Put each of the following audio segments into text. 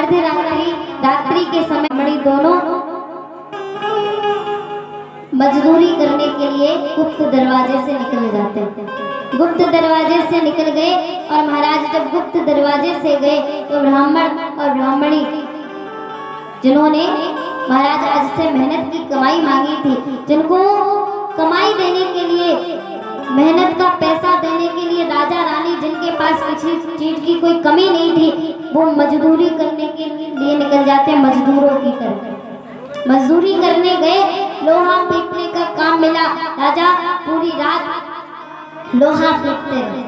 अर्धरात्रि रात्रि के समय ब्राह्मणी दोनों मजदूरी करने के लिए गुप्त दरवाजे से निकल जाते हैं। गुप्त दरवाजे से निकल गए और महाराज जब गुप्त दरवाजे से गए तो ब्राह्मण और ब्राह्मणी जिन्होंने महाराज आज से मेहनत की कमाई मांगी थी, जिनको कमाई देने के लिए, मेहनत का पैसा देने के लिए राजा रानी जिनके पास किसी चीज की कोई कमी नहीं थी, वो मजदूरी करने के लिए निकल जाते हैं। मजदूरों की तरह मजदूरी करने गए, लोहा पीटने का काम मिला। राजा पूरी रात लोहा पीटते रहे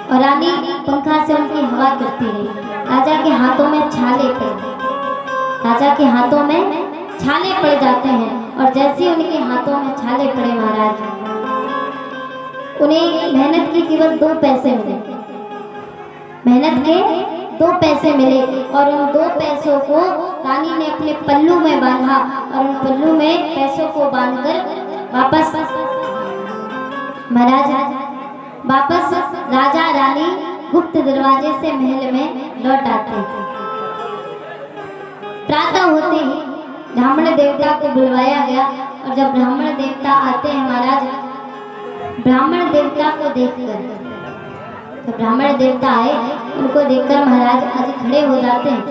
और रानी पंखा से उनकी हवा करती रही। राजा के हाथों में छाले पड़े, राजा के हाथों में छाले पड़ जाते हैं और जैसे ही उनके हाथों में छाले पड़े महाराज, उन्हें मेहनत की केवल 2 पैसे मिले, मेहनत के 2 पैसे मिले और उन 2 पैसों को रानी ने अपने पल्लू में बांधा और उन पल्लू में पैसों को बांधकर वापस महाराज वापस राजा रानी गुप्त दरवाजे से महल में लौट आते हैं। प्रातः होते ही ब्राह्मण देवता को बुलवाया गया और जब ब्राह्मण देवता आते हैं महाराज, ब्राह्मण देवता को देखकर, तो ब्राह्मण देवता आए, उनको देखकर महाराज आज खड़े हो जाते हैं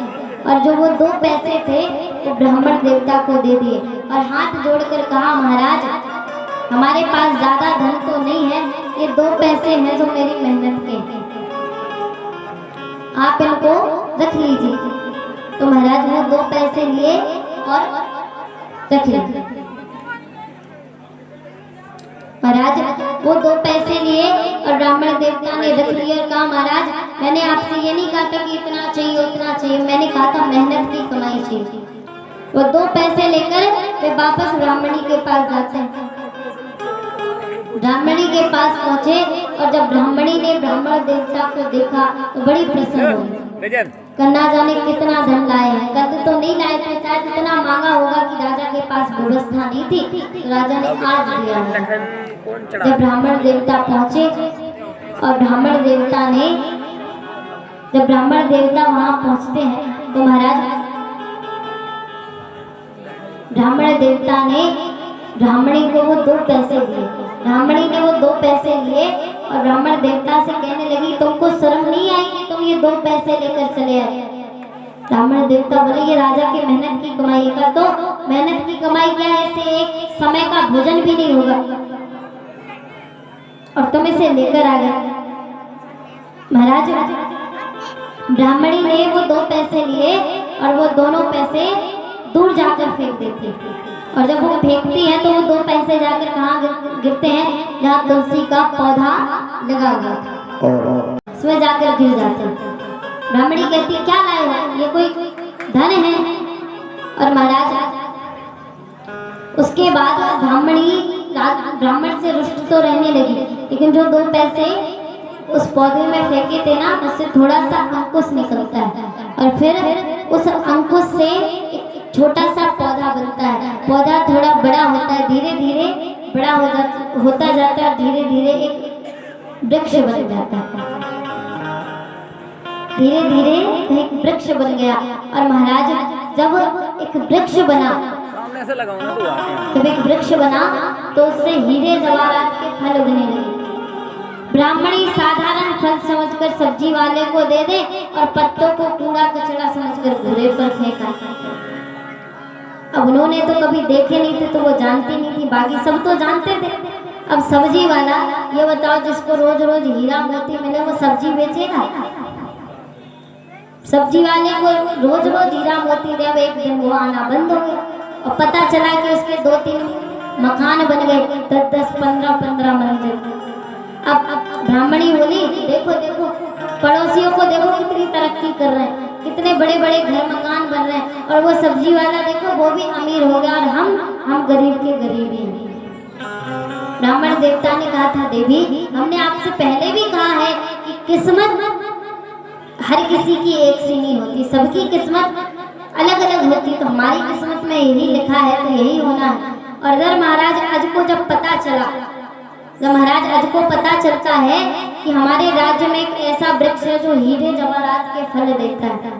और जो वो 2 पैसे थे वो ब्राह्मण देवता को दे दिए और हाथ जोड़कर कहा, महाराज हमारे पास ज्यादा धन तो नहीं है, ये 2 पैसे हैं जो मेरी मेहनत के हैं, आप इनको रख लीजिए। तो महाराज वो 2 पैसे लिए और रख लिए। महाराज वो 2 पैसे लिए और ब्राह्मण देवता ने रख लिए और कहा, महाराज मैंने आपसे ये नहीं कहा था कि इतना चाहिए उतना चाहिए, मैंने कहा था मेहनत की कमाई चाहिए। वो 2 पैसे लेकर वे वापस ब्राह्मणी के पास जाते हैं। ब्राह्मणी के पास पहुंचे और जब ब्राह्मणी ने ब्राह्मण देवता को देखा तो बड़ी प्रसन्न हुई। करना जाने कितना धन लाए हैं, कहते तो नहीं लाए थे, शायद इतना मांगा होगा कि राजा के पास व्यवस्था नहीं थी, तो राजा ने आज दिया। जब ब्राह्मण देवता पहुंचे और ब्राह्मण देवता ने, जब ब्राह्मण देवता वहां पहुंचते हैं तो महाराज ब्राह्मण देवता ने ब्राह्मणी को वो 2 पैसे दिए। ब्राह्मणी ने वो 2 पैसे लिए और ब्राह्मण देवता से कहने लगी, तुमको शर्म नहीं आई कि तुम ये 2 पैसे लेकर चले आए? ब्राह्मण देवता बोले, ये राजा की मेहनत की कमाई का, तो मेहनत की कमाई क्या है, इसे एक समय का भोजन भी नहीं होगा और तुम इसे लेकर आ गए। महाराज ब्राह्मणी ने वो 2 पैसे लिए और वो दोनों पैसे दूर जाकर फेंक देती और जब वो फेंकती है तो वो 2 पैसे जाकर कहाँ गिरते हैं, जहाँ तुलसी का पौधा लगा हुआ था, उसमें जाकर गिर जाते हैं। ब्राह्मणी कहती है, क्या लाए हो, ये कोई धन है? और महाराज उसके बाद ब्राह्मण से रुष्ट तो रहने लगी, लेकिन जो 2 पैसे उस पौधे में फेंके थे ना, उससे थोड़ा सा अंकुश निकलता है और फिर उस अंकुश से एक छोटा सा पौधा बनता है। पौधा थोड़ा बड़ा होता है, धीरे धीरे बड़ा होता जाता है, धीरे धीरे एक वृक्ष बन जाता है, धीरे धीरे एक वृक्ष बन गया। और महाराज जब एक वृक्ष बना, जब एक वृक्ष बना तो उससे हीरे जवाहरात के फल उगने लगे। ब्राह्मणी साधारण फल समझकर सब्जी वाले को दे दे और पत्तों को कूड़ा कचरा समझकर घूरे पर फेंका। अब उन्होंने तो कभी देखे नहीं थे तो वो जानती नहीं थी, बाकी सब तो जानते थे। अब सब्जी वाला, ये बताओ जिसको रोज रोज हीरा मोती मिले वो सब्जी बेचेगा? सब्जी वाले को रोज रोज हीरा मोती दे, अब एक दिन वो आना बंद हो गया और पता चला कि उसके 2-3 मकान बन गए, 10-10, 15-15 मंजिल। अब ब्राह्मणी बोली, देखो देखो पड़ोसियों को देखो कितनी तरक्की कर रहे हैं, कितने बड़े बड़े घर मकान बन रहे हैं, और वो सब्जी वाला देखो वो भी अमीर हो गया और हम गरीब के गरीब ही हैं। ब्राह्मण देवता ने कहा था, देवी हमने आपसे पहले भी कहा है कि किस्मत हर किसी की एक सी नहीं होती, सबकी किस्मत अलग अलग होती, तो हमारी किस्मत में यही लिखा है तो यही होना है। और इधर महाराज अज को जब पता चला, जब महाराज अज को पता चलता है कि हमारे राज्य में एक ऐसा वृक्ष है जो हीरे जवाहरात के फल देता है,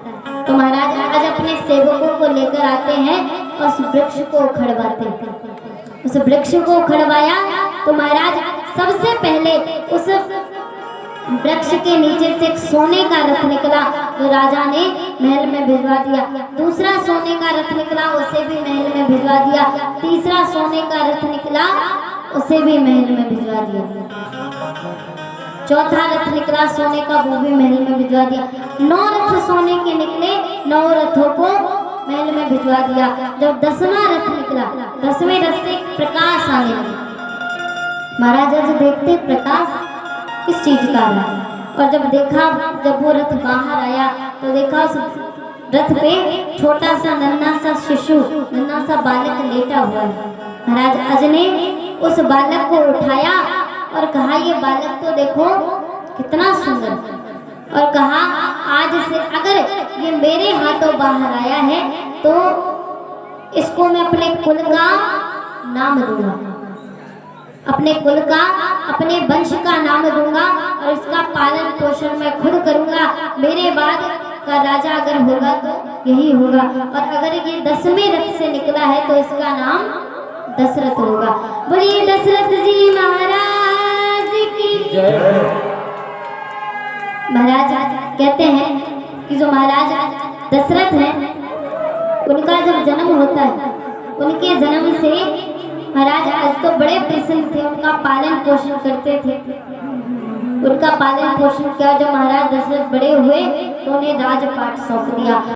तो महाराज आज अपने सेवकों को लेकर आते हैं और उस वृक्ष को उखड़वाते हैं। उस वृक्ष को उखड़वाया तो महाराज सबसे पहले उस वृक्ष के नीचे से एक सोने का रथ निकला जो राजा ने महल में भिजवा दिया। दूसरा सोने का रथ निकला, उसे भी महल में भिजवा दिया। तीसरा सोने का रथ निकला, उसे भी महल में भिजवा दिया। चौथा रथ निकला सोने का, वो भी महल में भिजवा दिया। 9 रथ सोने के निकले, 9 रथों को महल में भिजवा दिया। जब 10वां रथ निकला, 10वें रथ से प्रकाश आने लगा। महाराजा जो देखते प्रकाश किस चीज का है, और जब देखा, जब वो रथ बाहर आया तो देखा उस रथ पे छोटा सा नन्हा सा शिशु, नन्हा सा बालक लेटा हुआ है। महाराज अज ने उस बालक को उठाया और कहा ये बालक तो देखो कितना सुंदर, और कहा आज से अगर ये मेरे हाथों बाहर आया है तो इसको मैं अपने कुल का नाम दूंगा, अपने कुल का, अपने वंश का नाम दूंगा, और इसका पालन पोषण मैं खुद करूंगा। मेरे बाद का राजा अगर होगा तो यही होगा, और अगर ये 10वें रथ से निकला है तो इसका नाम दशरथ होगा। बोलिए दशरथ जी महाराज की जय। महाराज कहते हैं कि जो महाराज दशरथ हैं उनका जब जन्म होता है, उनके जन्म से महाराज आज तो बड़े प्रसन्न थे, उनका पालन पोषण करते थे, उनका पालन पोषण किया। जब महाराज दशरथ बड़े हुए तो उन्हें राजपाट सौंप दिया।